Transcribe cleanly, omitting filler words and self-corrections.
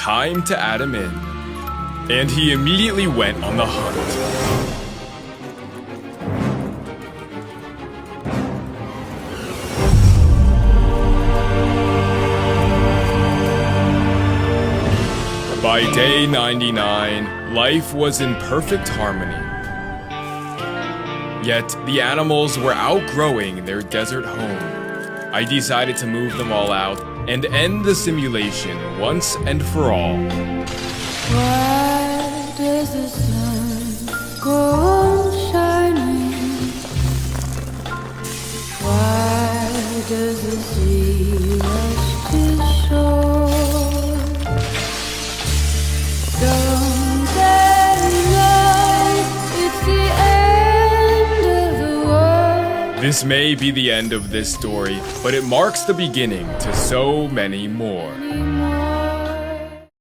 time to add him in. And he immediately went on the hunt. By day 99, life was in perfect harmony. Yet, the animals were outgrowing their desert home. I decided to move them all out and end the simulation once and for all. Why does the sun go on shining? Why does the sea rush to shore? Don't they know it's the end of the world? This may be the end of this story, but it marks the beginning to so many more. Anymore.